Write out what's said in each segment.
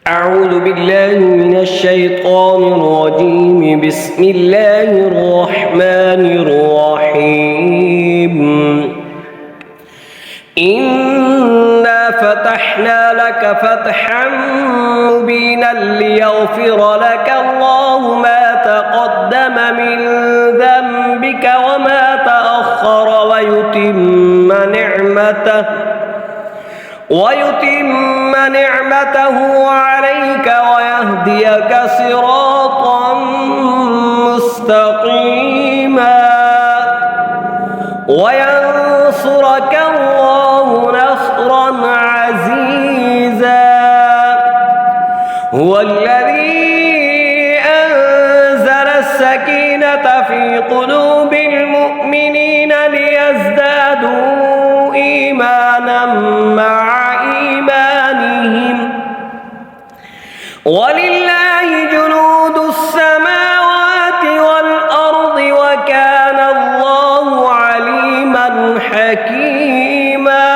أعوذ بالله من الشيطان الرجيم. بسم الله الرحمن الرحيم. إنا فتحنا لك فتحا مبينا ليغفر لك الله ما تقدم من ذنبك وما تأخر ويتم نعمته عليك ويهديك صراطا مستقيما وينصرك الله نصرا عزيزا. هو الذي أنزل السكينة في قلوب المؤمنين ليزدادوا إيمانا مع إيمانهم ولله جنود السماوات والأرض وكان الله عليما حكيما.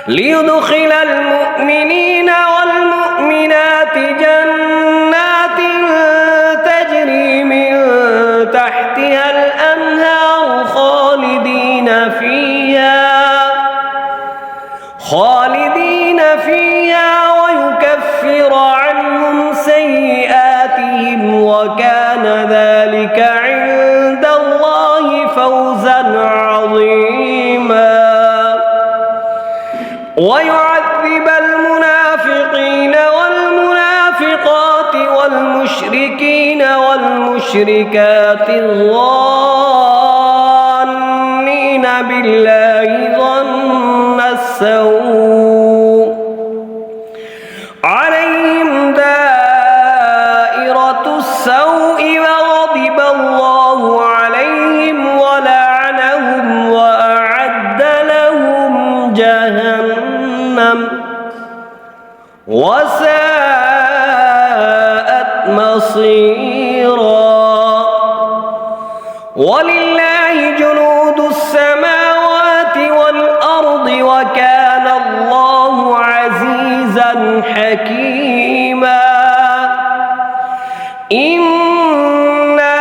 ليدخل المؤمنين والمؤمنات جنات تجري من تحتها الأنهار خالدين فيها ويكفر عنهم سيئاتهم وكان ذلك عند الله فوزا عظيما. ويعذب المنافقين والمنافقات والمشركين والمشركات الظانين بالله ظن السوء عليهم دائرة السوء وغضب الله عليهم ولعنهم وأعد لهم جهنم وساءت مصيرا. ولله جنود السماوات والأرض وكان الله عزيزا حكيما. إنا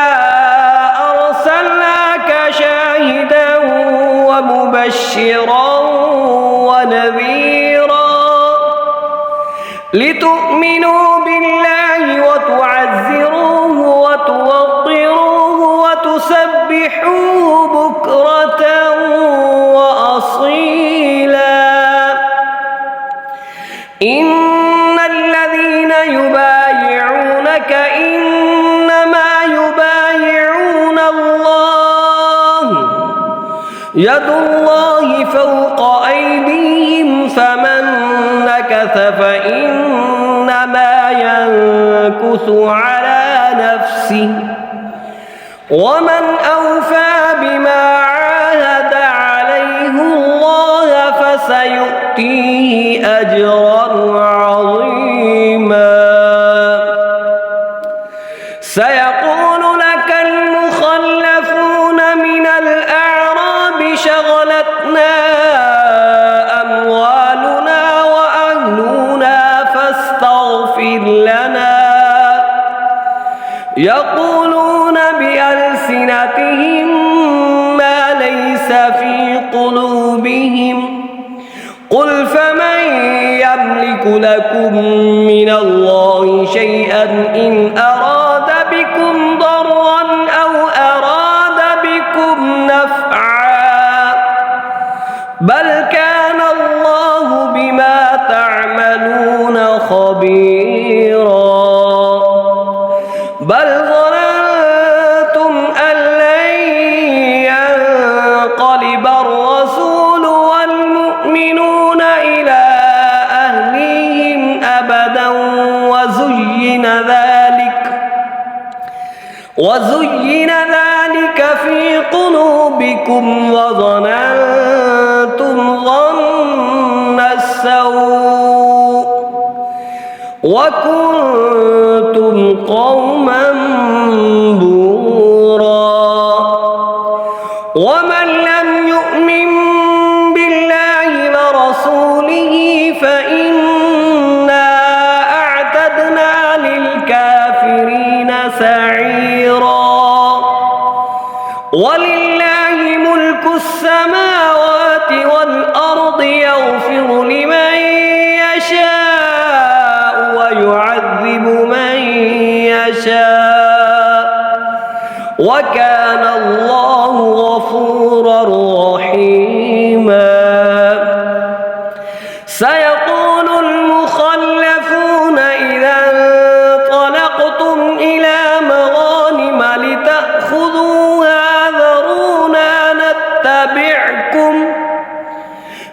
أرسلناك شاهدا ومبشرا ونذيرا لتؤمنوا بالله وتعزروه وتوقروه وتسبحوه بكرة وأصيلا. إن الذين يبايعونك إنما يبايعون الله يد الله فوق أيديهم فمن نكث فإنما ينكث على نفسه ومن أوفى بما عاهد عليه الله فسيؤتيه أجرا عظيما. سيقول لك المخلفون من الأعراب شغلتنا أموالنا وأهلنا فاستغفر لنا. يقولون بألسنتهم ما ليس في قلوبهم قل فمن يملك لكم من الله شيئا إن أراد بكم ضرا أو أراد بكم نفعا بل كان الله بما تعملون خبيرا. بل ظننتم أن لن ينقلب الرسول والمؤمنون إلى أهليهم أبدا وزين ذلك في قلوبكم وظننتم ظن السوء وكنتم قوما بورا. ومن لم يؤمن بالله ورسوله فإنا سعيرا ولله ملك السماوات والأرض يغفر لمن يشاء ويعذب من يشاء وكان الله غفورا رحيما سيقول المخلفون إذا انطلقتم إلى مغانم لتأخذوها ذرونا نتبعكم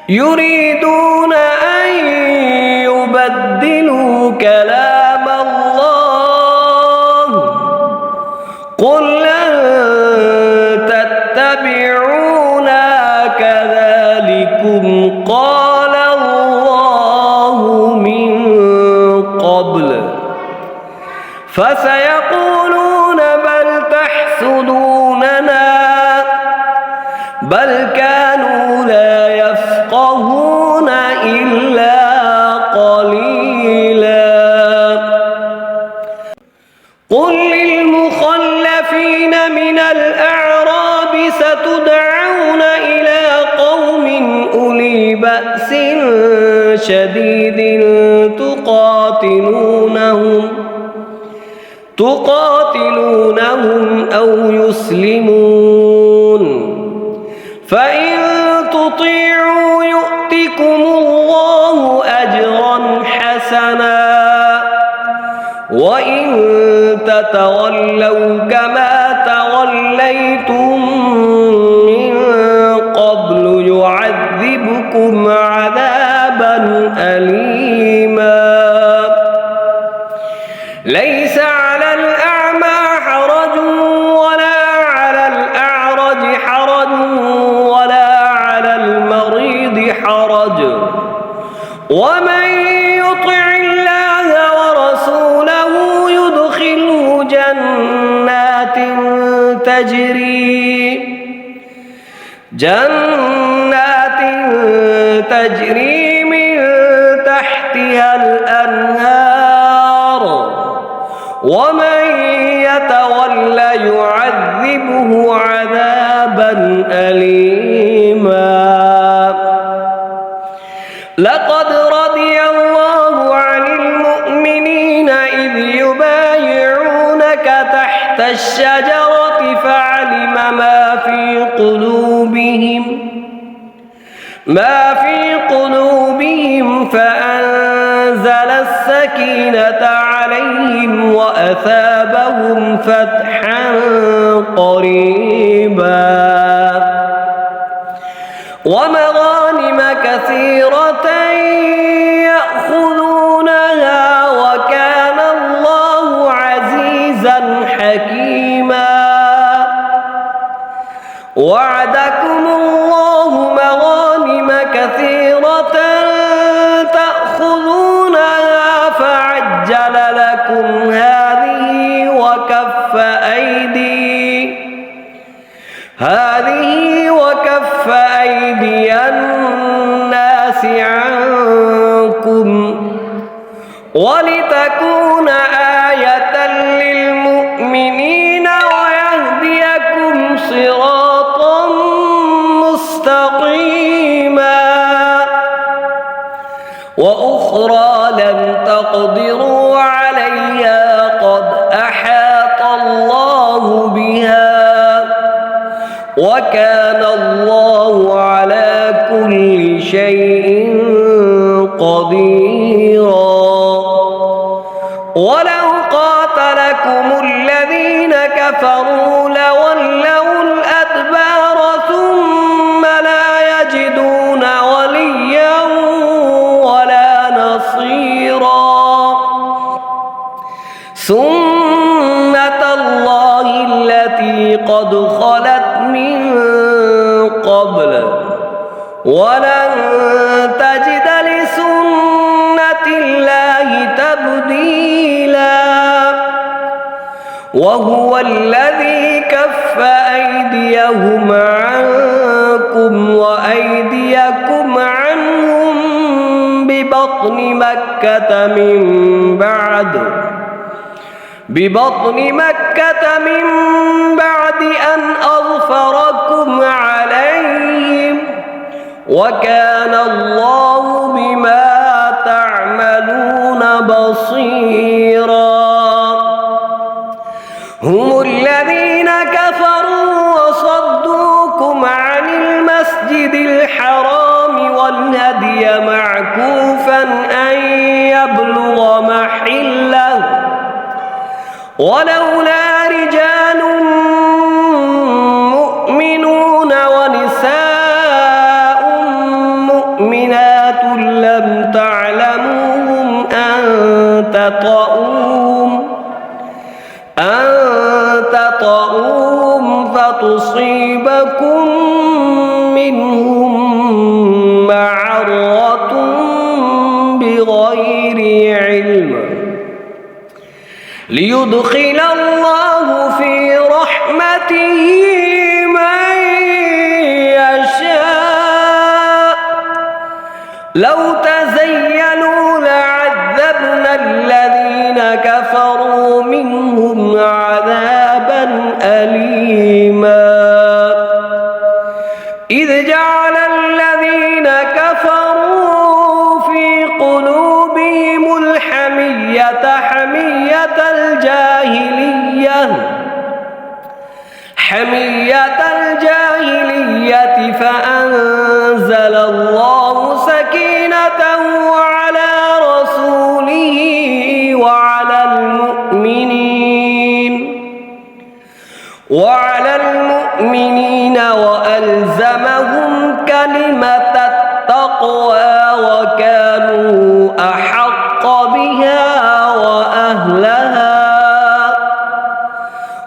يريدون أن يبدلوا كلام الله قل لن تتبعونا كذلكم قال الله من قبل فسيقولون بل تحسدوننا بل كانوا لا يفقهون إلا قليلا قل للمخلفين من الأعراب ستدعون إلى قوم أولي بأس شديد تقاتلونهم أو يسلمون فإن تطيعوا يؤتكم الله أجرا حسنا وإن تتولوا كما توليتم من قبل يعذبكم عذابا أليما ليس على الأعمى حرج ولا على الأعرج حرج ولا على المريض حرج ومن يطع الله ورسوله يدخله جنات تجري من تحتها الأنهار ومن يتولى يعذبه عذابا أليما لقد رضي الله عن المؤمنين إذ يبايعونك تحت الشجرة فعلم ما في قلوبهم فأنزل السكينة عليهم وأثابهم فتحا قريبا ومغانم كثيرة يأخذونها وكان الله عزيزا حكيما وعدكم الله مغانم كثيرة تأخذونها فعجل لكم هذه وكف أيدي الناس عنكم ولتكون آية للمؤمنين ويهديكم صراطا مستقيما وأخرى لم تقدروا عليها قد أحاط الله بها وكان الله على كل شيء قديرا ولو قاتلكم الذين كفروا لولوا الأدبار ثم لا يجدون وليا ولا نصيرا سنة الله التي قد خلت من قبل ولن تجد لسنة الله تبديلا وهو الذي كف أيديهم عنكم وأيديكم عنهم ببطن مكة ببطن مكة من بعد أن أظفركم عليهم وكان الله بما تعملون بصيرا. هم الذين كفروا وصدوكم عن المسجد الحرام والهدي معكوفا أن يبلغ محله ولولا رجال مؤمنون ونساء مؤمنات لم تعلموهم أن تطؤوهم فتصيبكم منهم معرة بغير علم ليدخل الله في رحمته من يشاء لو تزيلوا لعذبنا الذين كفروا منهم عذابا أليما. إذ جعل الذين كفروا في قلوبهم الحمية حمية الجاهلية فأنزل الله سكينته على رسوله وعلى المؤمنين وألزمهم كلمة التقوى وكانوا أحق بها وأهلها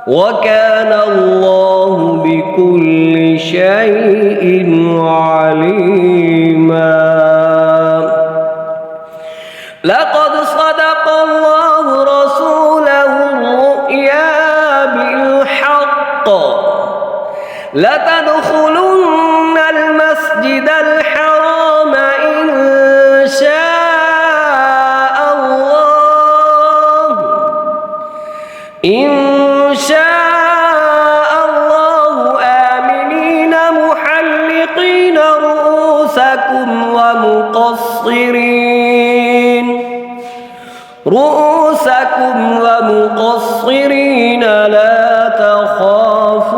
وكان الله بكل شيء عليما. لقد صدق الله رسوله الرؤيا بالحق لتدخلن المسجد الحرام إن شاء الله آمنين محلقين رؤوسكم ومقصرين لا تخافون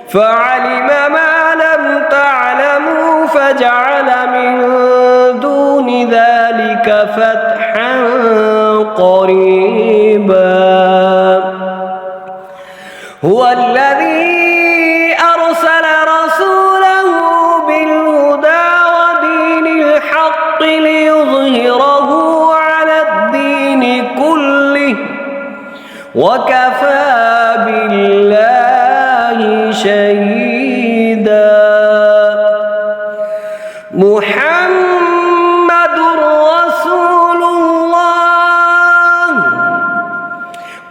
فعلم ما لم تعلموا فجعل من دون ذلك فتحا قريبا. هو الذي أرسل رسوله بالهدى ودين الحق ليظهره على الدين كله وكفى بالله شهيدا. محمد رسول الله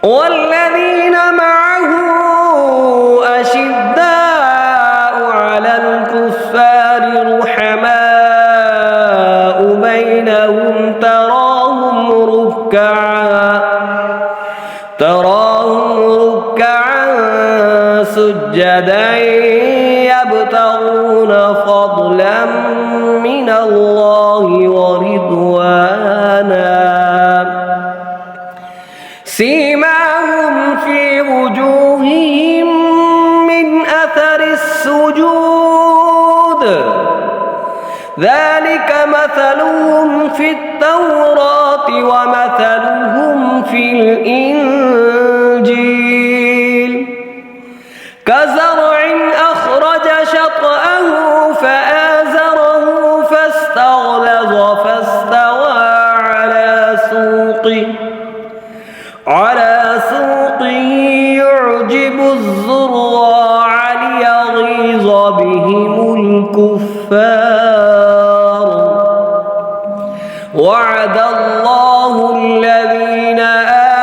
والذين معه أشداء على الكفار رحماء بينهم تراهم ركعا سجدا يبتغون فضلا من الله ورضوانا سيماهم في وجوههم من أثر السجود ذلك مثلهم في التوراة ومثلهم في الإنجيل كزرع أخرج شطأه فآزره فاستغلظ فاستوى على سوقه يعجب الزراع ليغيظ بهم الكفار. وعد الله الذين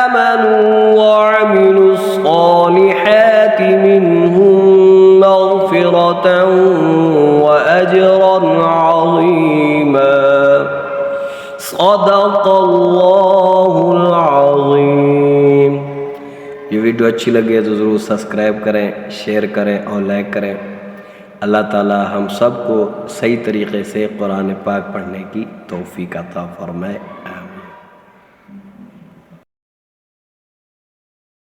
آمنوا وعملوا الصالحات منهم مغفرة وأجرا عظيما. صدق الله العظيم. ये वीडियो अच्छी लगे तो ज़रूर सब्सक्राइब करें, शेयर करें और लाइक करें। अल्लाह ताला हम सब को सही तरीक़े से कुरान पाक पढ़ने की तौफ़ीक़ अता फ़रमाए।